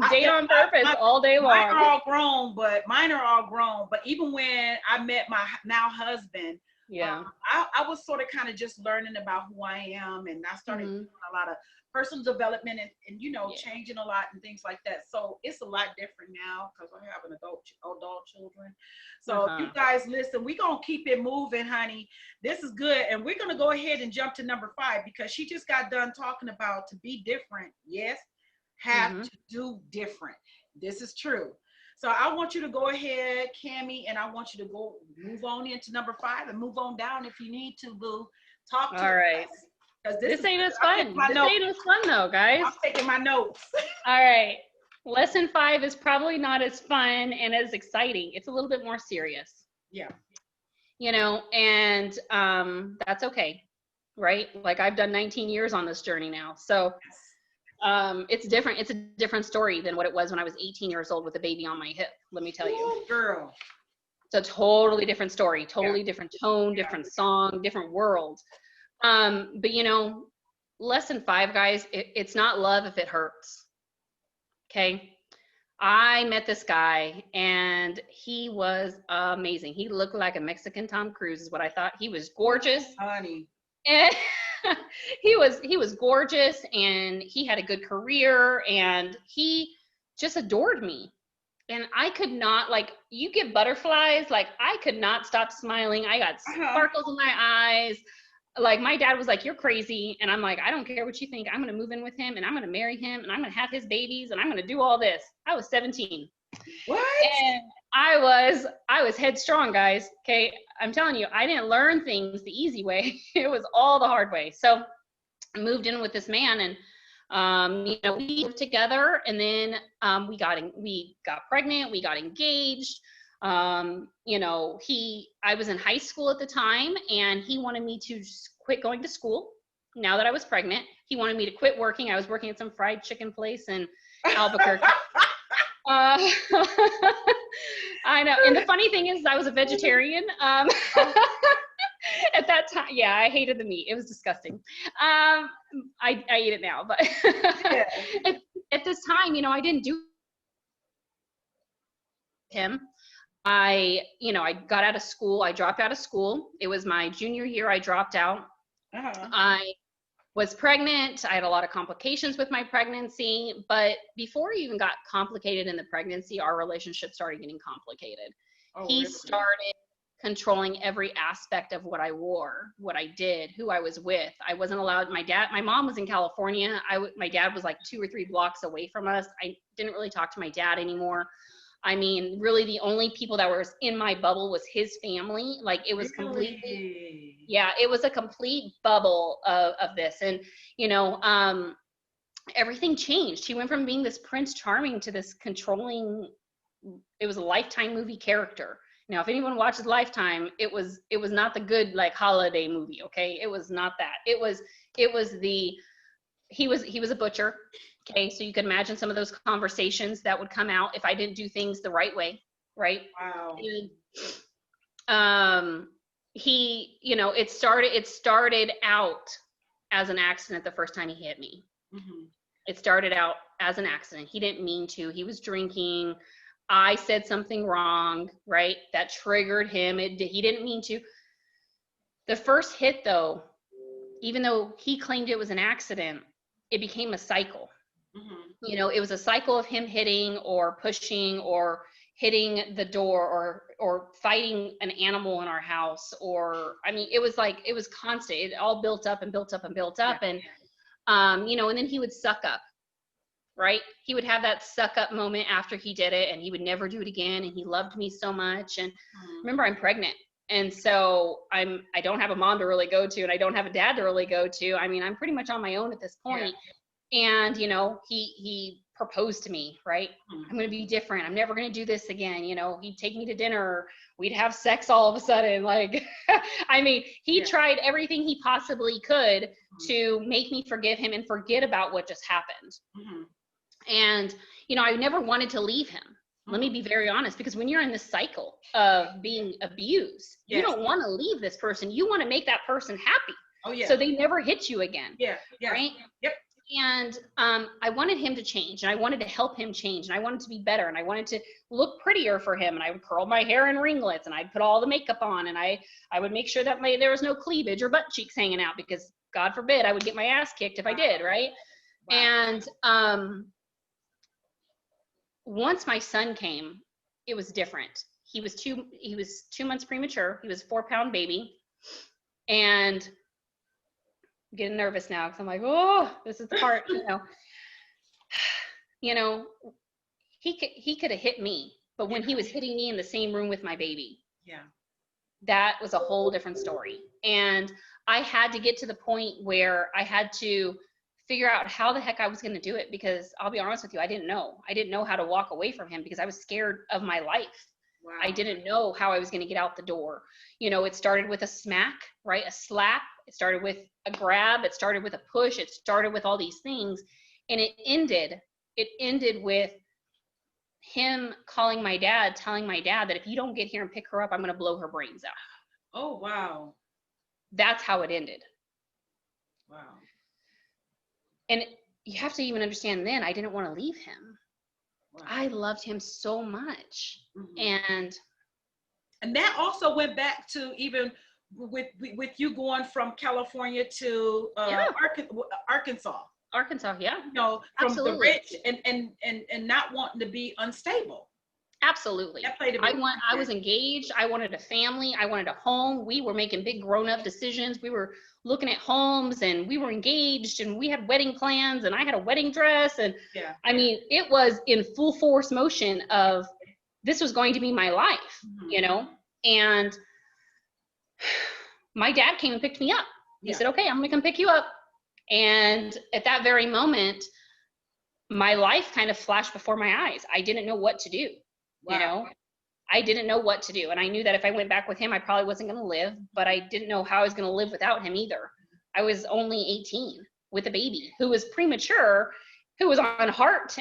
Date on purpose all day long. Mine are all grown. But even when I met my now husband, yeah, I was sort of kind of just learning about who I am, and I started doing a lot of personal development and you know, changing a lot and things like that. So it's a lot different now because I have an adult children. So if you guys listen, we're gonna keep it moving, honey. This is good, and we're gonna go ahead and jump to number 5 because she just got done talking about to be different. Yes. Have to do different. This is true. So I want you to go ahead, Cammy, and I want you to go move on into number 5 and move on down if you need to, boo. Talk to all right. Us. This ain't as fun. This ain't as fun though, guys. I'm taking my notes. All right. Lesson 5 is probably not as fun and as exciting. It's a little bit more serious. Yeah. You know, and that's okay, right? Like I've done 19 years on this journey now. So it's different. It's a different story than what it was when I was 18 years old with a baby on my hip. Let me tell you. Ooh, girl. It's a totally different story, totally different tone, different song, different world. But you know, lesson 5, guys, it's not love if it hurts. Okay. I met this guy and he was amazing. He looked like a Mexican Tom Cruise is what I thought. He was gorgeous. Honey. And he was gorgeous and he had a good career and he just adored me. And I could not, like, you get butterflies, like I could not stop smiling. I got sparkles in my eyes. Like my dad was like, you're crazy. And I'm like, I don't care what you think. I'm going to move in with him and I'm going to marry him and I'm going to have his babies and I'm going to do all this. I was 17. What? And I was headstrong, guys. Okay. I'm telling you, I didn't learn things the easy way. It was all the hard way. So I moved in with this man and, you know, we lived together and then, we got pregnant, we got engaged. You know, I was in high school at the time and he wanted me to quit going to school. Now that I was pregnant, he wanted me to quit working. I was working at some fried chicken place in Albuquerque. I know. And the funny thing is I was a vegetarian. At that time, yeah, I hated the meat. It was disgusting. I eat it now, but at this time, you know, I didn't do him. I got out of school. I dropped out of school. It was my junior year. I dropped out. I was pregnant. I had a lot of complications with my pregnancy, but before it even got complicated in the pregnancy, our relationship started getting complicated. He started controlling every aspect of what I wore, what I did, who I was with. I wasn't allowed, my mom was in California. My dad was like 2 or 3 blocks away from us. I didn't really talk to my dad anymore. I mean, really the only people that were in my bubble was his family. Like it was completely, it was a complete bubble of this. And, you know, everything changed. He went from being this Prince Charming to this controlling, it was a Lifetime movie character. Now, if anyone watches Lifetime, it was not the good like holiday movie. Okay. It was not that. He was a butcher. Okay. So you could imagine some of those conversations that would come out if I didn't do things the right way. Right. Wow. And, you know, it started out as an accident the first time he hit me. Mm-hmm. It started out as an accident. He didn't mean to. He was drinking. I said something wrong, right? That triggered him. He didn't mean to. The first hit, though, even though he claimed it was an accident, it became a cycle. You know, it was a cycle of him hitting or pushing or hitting the door or fighting an animal in our house, or I mean, it was constant. It all built up and built up and built up. And you know, and then he would suck up, right? He would have that suck up moment after he did it, and he would never do it again. And he loved me so much. And remember, I'm pregnant. And so I don't have a mom to really go to, and I don't have a dad to really go to. I mean, I'm pretty much on my own at this point. And, you know, he proposed to me, right? I'm going to be different. I'm never going to do this again. You know, he'd take me to dinner. We'd have sex all of a sudden. Like, I mean, he tried everything he possibly could to make me forgive him and forget about what just happened. And, you know, I never wanted to leave him. Let me be very honest, because when you're in this cycle of being abused, you don't want to leave this person. You want to make that person happy. Oh, yeah. So they never hit you again. Yeah. Right? Yep. And I wanted him to change, and I wanted to help him change, and I wanted to be better, and I wanted to look prettier for him, and I would curl my hair in ringlets, and I'd put all the makeup on, and I would make sure that there was no cleavage or butt cheeks hanging out, because God forbid I would get my ass kicked if I did, right? And once my son came, it was different. He was 2 months premature. He was a 4-pound baby, and I'm getting nervous now because I'm like, oh, this is the part, you know, he could have hit me, but when he was hitting me in the same room with my baby, that was a whole different story. And I had to get to the point where I had to figure out how the heck I was going to do it, because I'll be honest with you, I didn't know how to walk away from him, because I was scared of my life. Wow. I didn't know how I was going to get out the door. You know, it started with a smack, right? A slap. It started with a grab. It started with a push. It started with all these things. And it ended with him calling my dad, telling my dad that if you don't get here and pick her up, I'm going to blow her brains out. Oh, wow. That's how it ended. Wow. And you have to even understand, then I didn't want to leave him. Wow. I loved him so much. And that also went back to even with you going from California to Arkansas. Yeah. You know, from Absolutely. The rich and not wanting to be unstable. Absolutely. I was engaged. I wanted a family. I wanted a home. We were making big grown-up decisions. We were looking at homes, and we were engaged, and we had wedding plans, and I had a wedding dress. And I mean, it was in full force motion of this was going to be my life, you know? And my dad came and picked me up. He said, okay, I'm going to come pick you up. And at that very moment, my life kind of flashed before my eyes. I didn't know what to do. Wow. You know, I didn't know what to do. And I knew that if I went back with him, I probably wasn't going to live, but I didn't know how I was going to live without him either. I was only 18 with a baby who was premature, who was on heart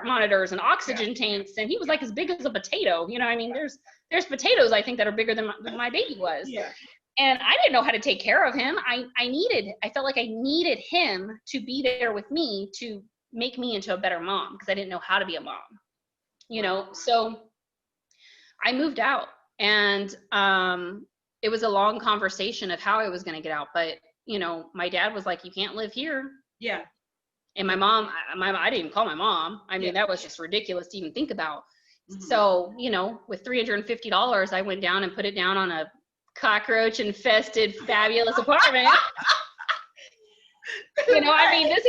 monitors and oxygen tanks. And he was like as big as a potato. You know, I mean, there's potatoes, I think, that are bigger than my baby was. Yeah. And I didn't know how to take care of him. I felt like I needed him to be there with me to make me into a better mom, because I didn't know how to be a mom. You know, so I moved out, and it was a long conversation of how I was going to get out. But, you know, my dad was like, you can't live here. Yeah. And my mom, I didn't even call my mom. I mean, that was just ridiculous to even think about. So, you know, with $350, I went down and put it down on a cockroach infested, fabulous apartment. You know, I mean, this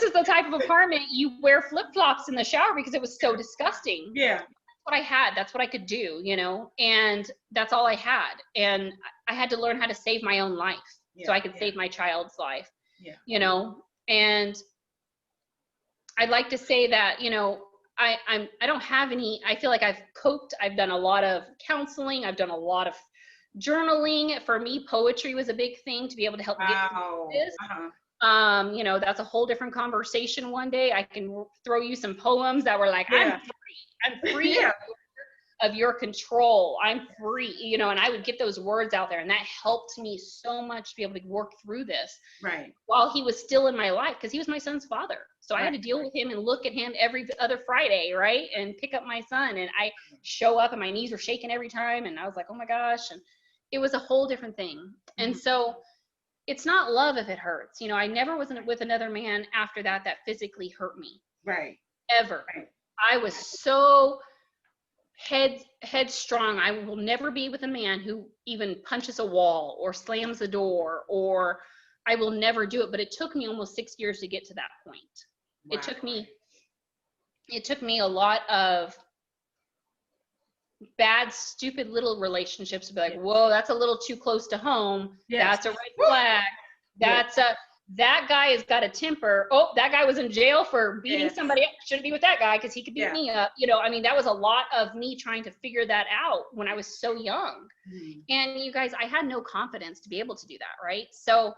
is the type of apartment you wear flip-flops in the shower because it was so disgusting. Yeah. That's what I had. That's what I could do, you know, and that's all I had. And I had to learn how to save my own life so I could save my child's life, you know. And I'd like to say that, you know, I don't have any, I feel like I've coped. I've done a lot of counseling. I've done a lot of journaling. For me, poetry was a big thing to be able to help me get through this. You know, that's a whole different conversation one day. I can throw you some poems that were like, I'm free. of your control. I'm free, you know, and I would get those words out there, and that helped me so much to be able to work through this while he was still in my life, because he was my son's father. So I had to deal with him and look at him every other Friday, right? And pick up my son, and I show up and my knees were shaking every time, and I was like, oh my gosh. And it was a whole different thing. And so it's not love if it hurts. You know, I never was with another man after that physically hurt me. Ever. I was so headstrong. I will never be with a man who even punches a wall or slams a door, or I will never do it. But it took me almost 6 years to get to that point. It took me a lot of bad, stupid little relationships to be like, whoa, that's a little too close to home. That's a red flag. That guy has got a temper. Oh, that guy was in jail for beating somebody up. Shouldn't be with that guy because he could beat me up. You know, I mean, that was a lot of me trying to figure that out when I was so young. And you guys, I had no confidence to be able to do that, right? So,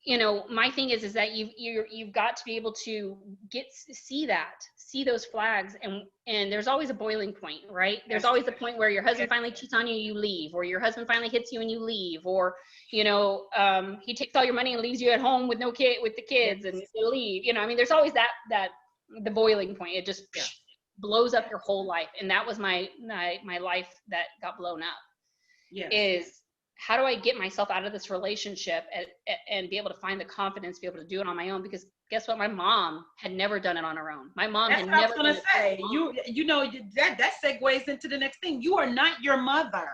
you know, my thing is that you've got to be able to see those flags, and there's always a boiling point, right? There's always the point where your husband finally cheats on you, you leave, or your husband finally hits you and you leave, or, you know, he takes all your money and leaves you at home with the kids and you leave. You know, I mean, there's always the boiling point. It just blows up your whole life. And that was my life that got blown up. Is how do I get myself out of this relationship and be able to find the confidence to be able to do it on my own? Because guess what? My mom had never done it on her own. My mom had never. That's what I was going to say. You know, that segues into the next thing. You are not your mother.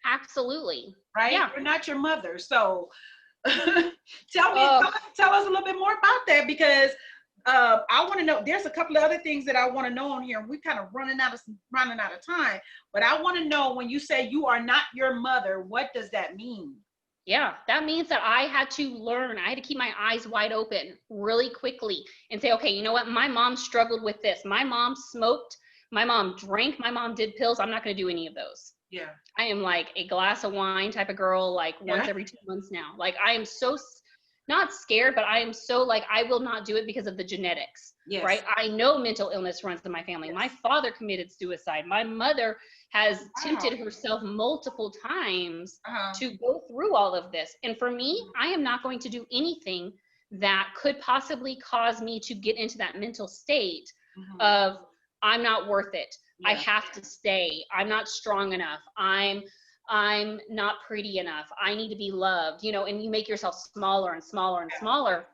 Absolutely. Right? Yeah. You're not your mother. So tell us a little bit more about that, because I want to know. There's a couple of other things that I want to know on here. We're kind of running out of time, but I want to know, when you say you are not your mother, what does that mean? Yeah, that means that I had to learn. I had to keep my eyes wide open really quickly and say, okay, you know what? My mom struggled with this. My mom smoked. My mom drank. My mom did pills. I'm not going to do any of those. Yeah. I am like a glass of wine type of girl, like once every 2 months now. Like I am so not scared, but I am so like, I will not do it because of the genetics, right? I know mental illness runs in my family. My father committed suicide. My mother has tempted herself multiple times to go through all of this. And for me, I am not going to do anything that could possibly cause me to get into that mental state of I'm not worth it. I have to stay. I'm not strong enough. I'm not pretty enough. I need to be loved, you know, and you make yourself smaller and smaller and smaller.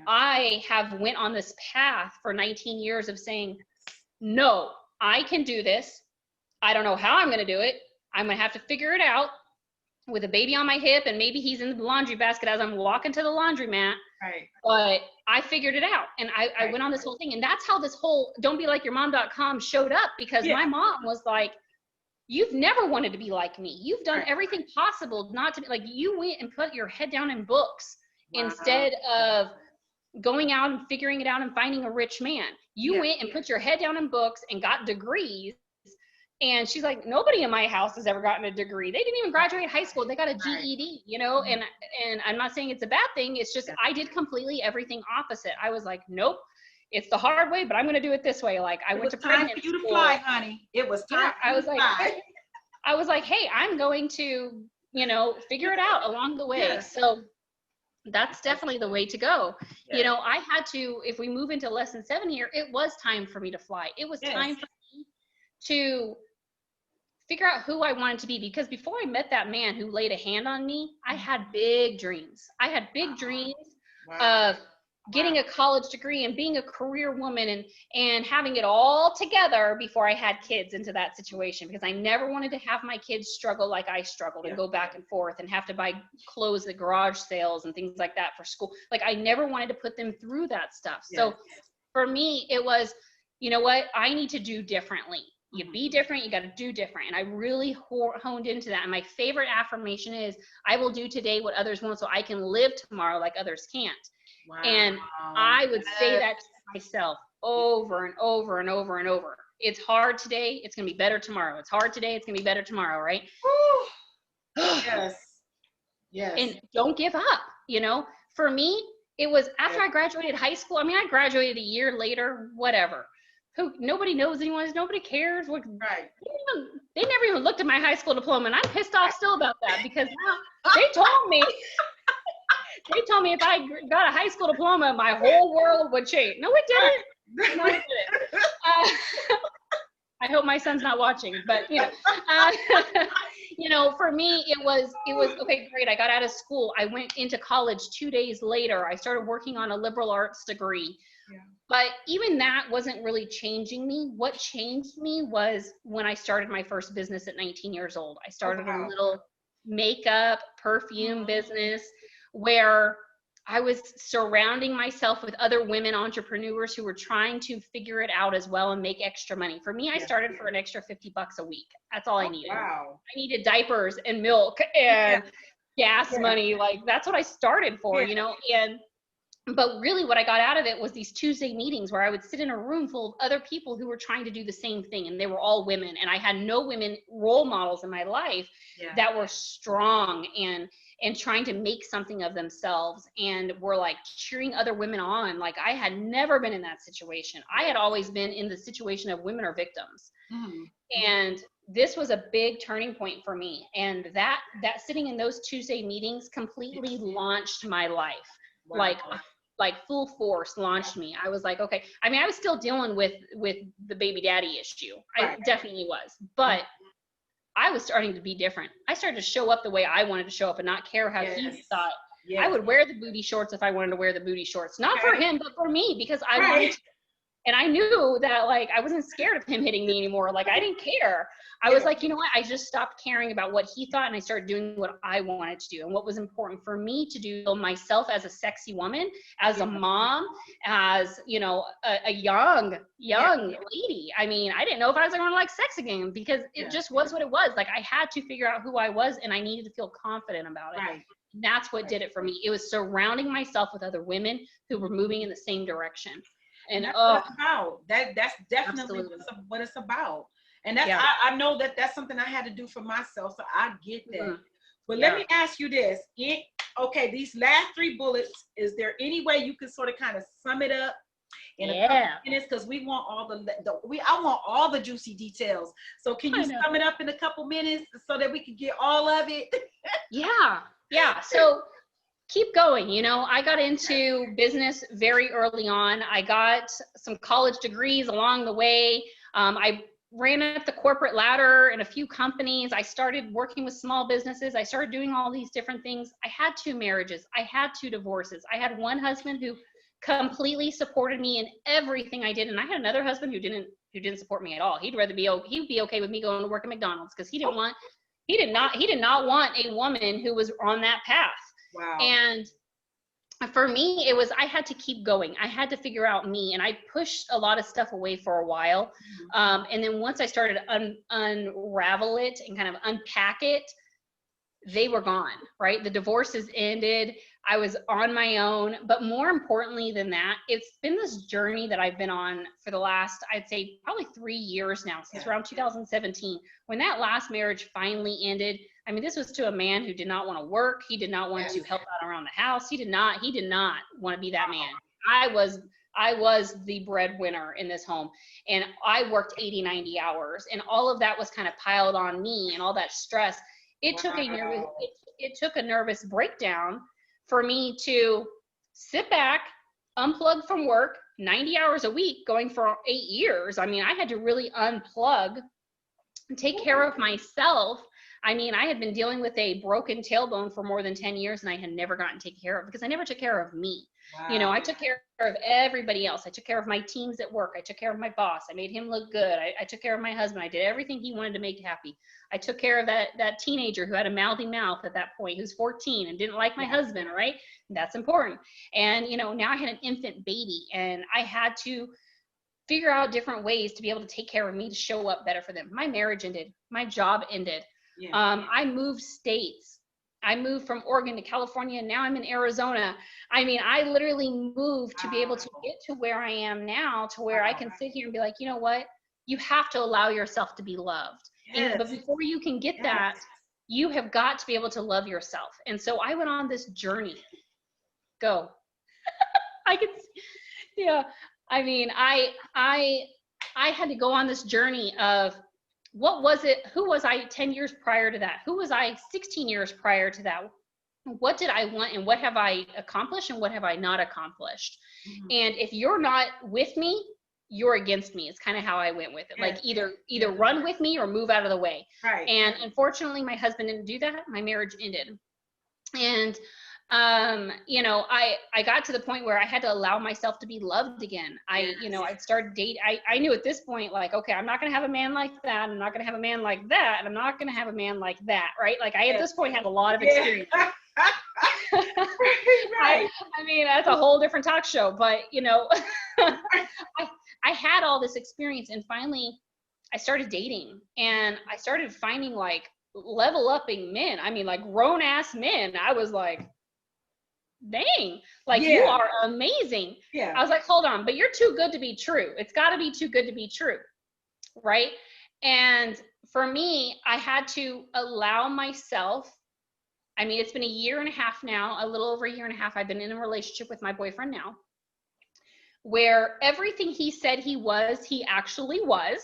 I have went on this path for 19 years of saying, no, I can do this. I don't know how I'm going to do it. I'm going to have to figure it out with a baby on my hip, and maybe he's in the laundry basket as I'm walking to the laundromat. But I figured it out, and I went on this whole thing. And that's how this whole don't be like your mom.com showed up, because my mom was like, you've never wanted to be like me. You've done everything possible not to be like, you went and put your head down in books instead of going out and figuring it out and finding a rich man. You went and put your head down in books and got degrees. And she's like, nobody in my house has ever gotten a degree. They didn't even graduate high school. They got a GED, you know, and I'm not saying it's a bad thing. It's just, I did completely everything opposite. I was like, nope, it's the hard way, but I'm going to do it this way. Like I went to pregnant school. It was time for you to fly, honey. It was time for you to fly. I was like, hey, I'm going to, you know, figure it out along the way. So that's definitely the way to go. You know, I had to, if we move into lesson 7 here, it was time for me to fly. It was time for me to figure out who I wanted to be, because before I met that man who laid a hand on me, I had big dreams. I had big dreams of getting a college degree and being a career woman and having it all together before I had kids into that situation, because I never wanted to have my kids struggle like I struggled and go back and forth and have to buy clothes at garage sales and things like that for school. Like I never wanted to put them through that stuff. So for me, it was, you know what, I need to do differently. You be different, you got to do different. And I really honed into that. And my favorite affirmation is, I will do today what others won't, so I can live tomorrow like others can't. And I would say that to myself over and over and over and over. It's hard today, it's going to be better tomorrow. It's hard today, it's going to be better tomorrow, right? Yes. And don't give up, you know? For me, it was after I graduated high school. I mean, I graduated a year later, whatever. who nobody knows anyone, nobody cares. Like, Right. they never even looked at my high school diploma, and I'm pissed off still about that, because now they told me if I got a high school diploma, my whole world would change. No, it didn't. No, it didn't. I hope my son's not watching, but for me, it was okay, great. I got out of school. I went into college 2 days later. I started working on a liberal arts degree. Yeah. But even that wasn't really changing me. What changed me was when I started my first business at 19 years old. I started a little makeup, perfume business where I was surrounding myself with other women entrepreneurs who were trying to figure it out as well and make extra money. For me, I started for an extra $50 a week. That's all I needed. Wow. I needed diapers and milk and gas money. Like, that's what I started for, but really what I got out of it was these Tuesday meetings where I would sit in a room full of other people who were trying to do the same thing. And they were all women. And I had no women role models in my life that were strong and trying to make something of themselves and were like cheering other women on. Like, I had never been in that situation. I had always been in the situation of women are victims. And this was a big turning point for me. And that sitting in those Tuesday meetings completely launched my life. Wow. Like full force launched me. I was like, okay. I mean, I was still dealing with the baby daddy issue. I definitely was, but I was starting to be different. I started to show up the way I wanted to show up and not care how he thought. I would wear the booty shorts if I wanted to wear the booty shorts, not for him, but for me, because I wanted to. And I knew that, like, I wasn't scared of him hitting me anymore. Like, I didn't care. I was like, you know what? I just stopped caring about what he thought, and I started doing what I wanted to do and what was important for me to do myself as a sexy woman, as a mom, as, a young lady. I mean, I didn't know if I was going to like sex again, because it just was what it was. Like, I had to figure out who I was, and I needed to feel confident about it. Right. And that's what did it for me. It was surrounding myself with other women who were moving in the same direction. And that's what it's about. That's definitely what it's about. And that's I know that's something I had to do for myself, so I get that. But let me ask you this. Okay, these last 3 bullets, is there any way you can sort of kind of sum it up in a couple minutes? Because we want all I want all the juicy details. So can you sum it up in a couple minutes so that we can get all of it? Yeah. So keep going. I got into business very early on. I got some college degrees along the way. I ran up the corporate ladder in a few companies. I started working with small businesses. I started doing all these different things. I had 2 marriages. I had 2 divorces. I had one husband who completely supported me in everything I did. And I had another husband who didn't support me at all. He'd be okay with me going to work at McDonald's, because he did not want a woman who was on that path. Wow. And for me, I had to keep going. I had to figure out me, and I pushed a lot of stuff away for a while. And then once I started to unravel it and kind of unpack it, they were gone, right? The divorces ended. I was on my own. But more importantly than that, it's been this journey that I've been on for the last, I'd say, probably 3 years now, since around 2017. When that last marriage finally ended, I mean, this was to a man who did not want to work. He did not want to help out around the house. He did not want to be that man. I was the breadwinner in this home, and I worked 80, 90 hours, and all of that was kind of piled on me, and all that stress. It took a nervous breakdown for me to sit back, unplug from work, 90 hours a week, going for 8 years. I mean, I had to really unplug and take care of myself. I mean, I had been dealing with a broken tailbone for more than 10 years, and I had never gotten taken care of, because I never took care of me. Wow. I took care of everybody else. I took care of my teams at work. I took care of my boss. I made him look good. I took care of my husband. I did everything he wanted to make happy. I took care of that teenager who had a mouthy mouth at that point, who's 14 and didn't like my husband, right? That's important. And, now I had an infant baby, and I had to figure out different ways to be able to take care of me, to show up better for them. My marriage ended. My job ended. I moved states. I moved from Oregon to California, and now I'm in Arizona. I mean, I literally moved to be able to get to where I am now, to where I can sit here and be like, you know what? You have to allow yourself to be loved. But before you can get that, you have got to be able to love yourself. And so I went on this journey. Go. I mean, I had to go on this journey of what was it? Who was I 10 years prior to that? Who was I 16 years prior to that? What did I want and what have I accomplished and what have I not accomplished? Mhm. And if you're not with me, you're against me. It's kind of how I went with it. Yes. Like either run with me or move out of the way. Right. And unfortunately, my husband didn't do that. My marriage ended. And you know, I got to the point where I had to allow myself to be loved again. You know, I'd started dating. I knew at this point, like, okay, I'm not gonna have a man like that. I'm not gonna have a man like that. And I'm not gonna have a man like that. Right? Like I at this point had a lot of experience. Right. I mean, that's a whole different talk show, but you know, I had all this experience, and finally I started dating, and I started finding like level upping men. I mean, like grown ass men. I was like, dang, like you are amazing. Yeah. I was like, hold on, but you're too good to be true. It's got to be too good to be true. Right. And for me, I had to allow myself. I mean, it's been a year and a half now, a little over a year and a half. I've been in a relationship with my boyfriend now, where everything he said he was, he actually was.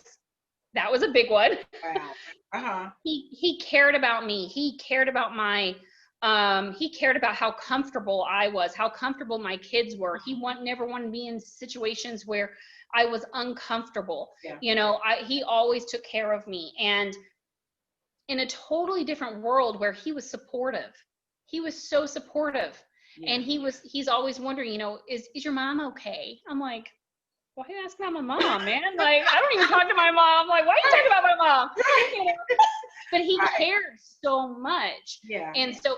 That was a big one. Wow. Uh-huh. He cared about me. He cared about my he cared about how comfortable I was, how comfortable my kids were. He never wanted me in situations where I was uncomfortable. Yeah. You know, he always took care of me. And in a totally different world where he was supportive. He was so supportive. Yeah. And he's always wondering, you know, is your mom okay? I'm like, why are you asking about my mom, man? Like, I don't even talk to my mom. Like, why are you talking about my mom? You know? But he cared so much. Yeah. And so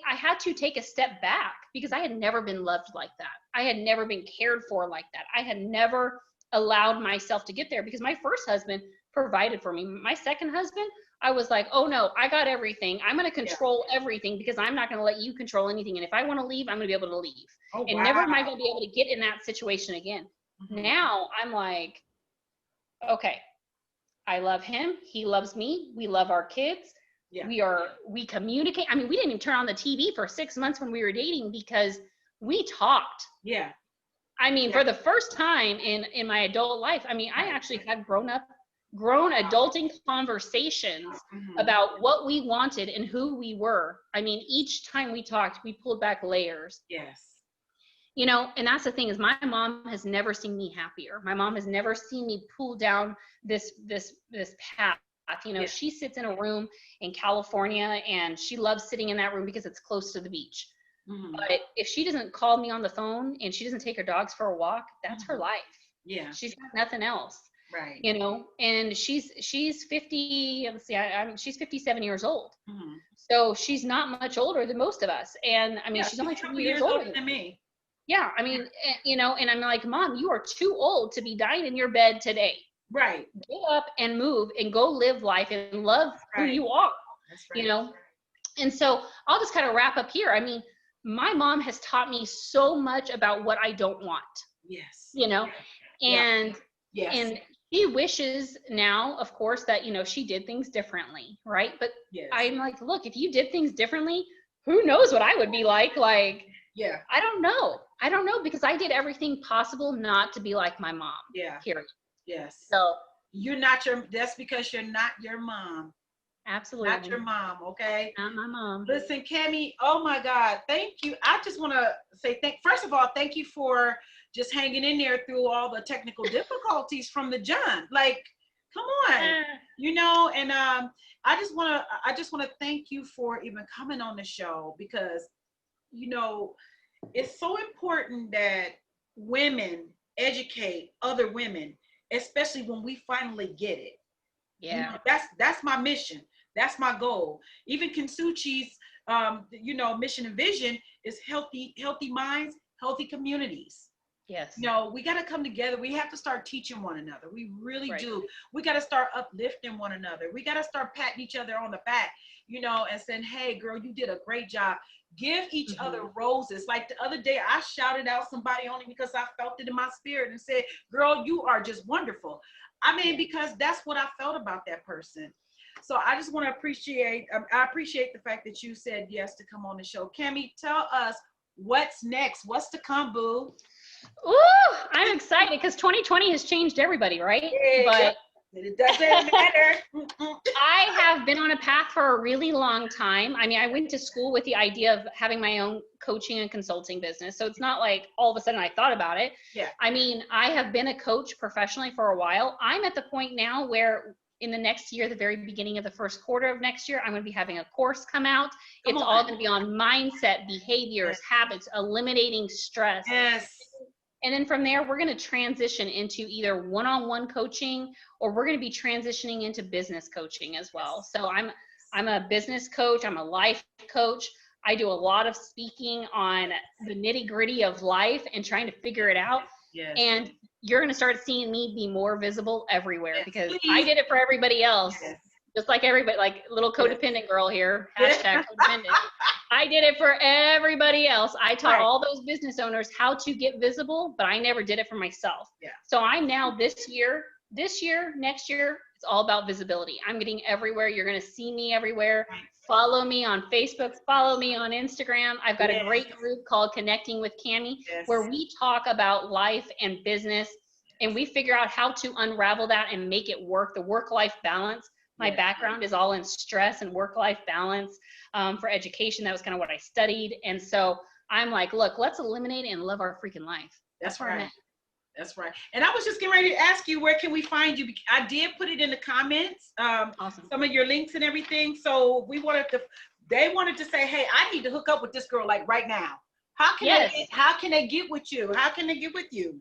I had to take a step back because I had never been loved like that. I had never been cared for like that. I had never allowed myself to get there because my first husband provided for me. My second husband, I was like, oh no, I got everything. I'm going to control everything because I'm not going to let you control anything. And if I want to leave, I'm going to be able to leave. Oh, and never am I going to be able to get in that situation again. Mm-hmm. Now I'm like, okay, I love him. He loves me. We love our kids. Yeah. We communicate. I mean, we didn't even turn on the TV for 6 months when we were dating because we talked. Yeah. I mean, for the first time in my adult life, I mean, I actually had grown adulting conversations about what we wanted and who we were. I mean, each time we talked, we pulled back layers. Yes. You know, and that's the thing is my mom has never seen me happier. My mom has never seen me pull down this path. You know, she sits in a room in California and she loves sitting in that room because it's close to the beach. Mm-hmm. But if she doesn't call me on the phone and she doesn't take her dogs for a walk, that's her life. Yeah. She's got nothing else. Right. You know, and she's 50, let's see, she's 57 years old. Mm-hmm. So she's not much older than most of us. And I mean, she's only 20 years older than me. Yeah. I mean, you know, and I'm like, Mom, you are too old to be dying in your bed today. Right. Get up and move and go live life and love who you are. That's right. You know, and so I'll just kind of wrap up here. I mean, my mom has taught me so much about what I don't want. Yes. You know, and and she wishes now, of course, that, you know, she did things differently, right? But I'm like, look, if you did things differently, who knows what I would be like? Like, I don't know because I did everything possible not to be like my mom. Yeah. Period. Yes. So that's because you're not your mom. Absolutely. Not your mom, okay? Not my mom. Listen, Cammie, oh my God, thank you. I just want to say first of all, thank you for just hanging in there through all the technical difficulties from the jump. Like, come on, you know, and I just want to thank you for even coming on the show because, you know, it's so important that women educate other women, especially when we finally get it. Yeah. You know, that's my mission. That's my goal. Even Kinsuchi's, you know, mission and vision is healthy minds, healthy communities. Yes. You know, we got to come together. We have to start teaching one another. We really do. We got to start uplifting one another. We got to start patting each other on the back, you know, and saying, hey, girl, you did a great job. Give each other roses. Like the other day, I shouted out somebody only because I felt it in my spirit and said, girl, you are just wonderful. I mean, because that's what I felt about that person. So I just want to appreciate the fact that you said yes to come on the show. Cammie, tell us what's next. What's to come, boo? Ooh, I'm excited because 2020 has changed everybody, right? But it doesn't matter. I have been on a path for a really long time. I mean, I went to school with the idea of having my own coaching and consulting business. So it's not like all of a sudden I thought about it. Yeah. I mean, I have been a coach professionally for a while. I'm at the point now where in the next year, the very beginning of the first quarter of next year, I'm going to be having a course come out. It's all going to be on mindset, behaviors, habits, eliminating stress. Yes. And then from there, we're going to transition into either one-on-one coaching, or we're going to be transitioning into business coaching as well. So I'm a business coach. I'm a life coach. I do a lot of speaking on the nitty-gritty of life and trying to figure it out. Yes. And you're going to start seeing me be more visible everywhere, because please. I did it for everybody else. Yes. Just like everybody, like little codependent girl here, hashtag codependent. I did it for everybody else. I taught all those business owners how to get visible, but I never did it for myself. Yeah. So I'm now this year, next year, it's all about visibility. I'm getting everywhere. You're going to see me everywhere. Follow me on Facebook, follow me on Instagram. I've got a great group called Connecting with Cami, where we talk about life and business, and we figure out how to unravel that and make it work, the work-life balance. My background is all in stress and work-life balance. For education, that was kind of what I studied. And so I'm like, look, let's eliminate and live our freaking life. That's where I'm at. That's right. And I was just getting ready to ask you, where can we find you? I did put it in the comments, Awesome. some of your links and everything. So they wanted to say, hey, I need to hook up with this girl like right now. How can they get with you? How can they get with you?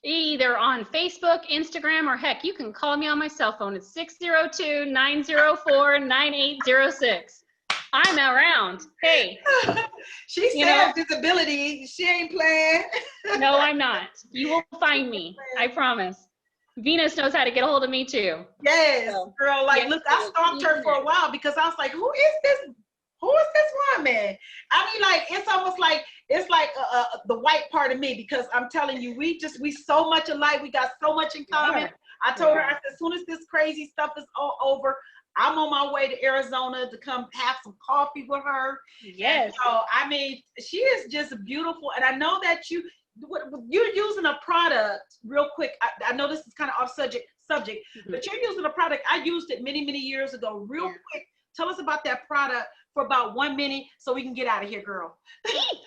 Either on Facebook, Instagram, or heck, you can call me on my cell phone. It's 602-904-9806. I'm around. Hey. She said visibility. She ain't playing. No, I'm not. You will find me. I promise. Venus knows how to get a hold of me too. Yes, so, girl. Like, look, I stalked her for a while because I was like, who is this? Who is this woman? I mean, like, it's almost like, it's like the white part of me, because I'm telling you, we so much alike. We got so much in common. I told her, I said, as soon as this crazy stuff is all over, I'm on my way to Arizona to come have some coffee with her. Yes. So, I mean, she is just beautiful. And I know that you're using a product real quick. I know this is kind of off subject, but you're using a product. I used it many, many years ago. Real quick, tell us about that product for about 1 minute so we can get out of here, girl.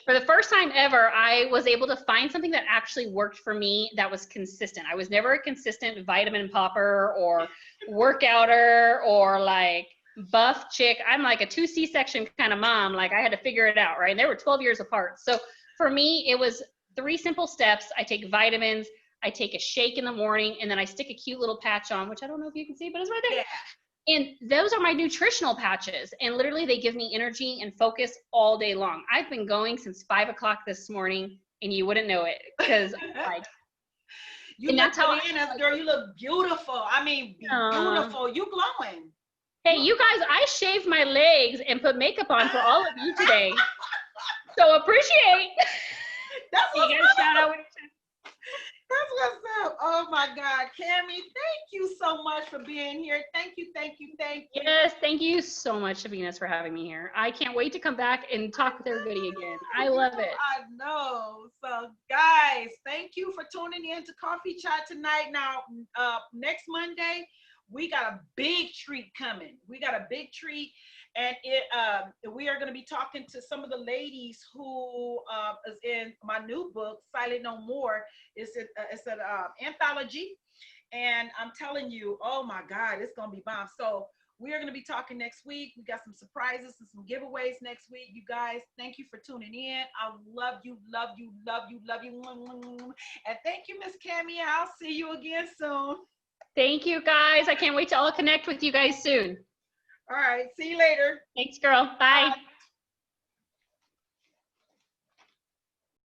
For the first time ever, I was able to find something that actually worked for me, that was consistent. I was never a consistent vitamin popper or workouter or like buff chick. I'm like a 2 C-section kind of mom. Like, I had to figure it out, right? And they were 12 years apart. So for me, it was 3 simple steps. I take vitamins, I take a shake in the morning, and then I stick a cute little patch on, which I don't know if you can see, but it's right there. Yeah. And those are my nutritional patches. And literally they give me energy and focus all day long. I've been going since 5 o'clock this morning, and you wouldn't know it, because like, you look girl, you look beautiful. I mean, beautiful. You glowing. Hey, you guys, I shaved my legs and put makeup on for all of you today. So appreciate. That's you guys shout out with each other. That's what's up. Oh my God, Cami, thank you so much for being here. Thank you. Yes, thank you so much, Venus, for having me here. I can't wait to come back and talk with everybody again. I love it. I know. So guys, thank you for tuning in to Coffee Chat tonight. Now, next Monday, we got a big treat coming. And we are going to be talking to some of the ladies who is in my new book, Silent No More. It's an anthology, and I'm telling you, oh my God, it's going to be bomb. So we are going to be talking next week. We got some surprises and some giveaways next week. You guys, thank you for tuning in. I love you. And thank you, Miss Cami. I'll see you again soon. Thank you, guys. I can't wait to all connect with you guys soon. All right. See you later. Thanks, girl. Bye. Bye.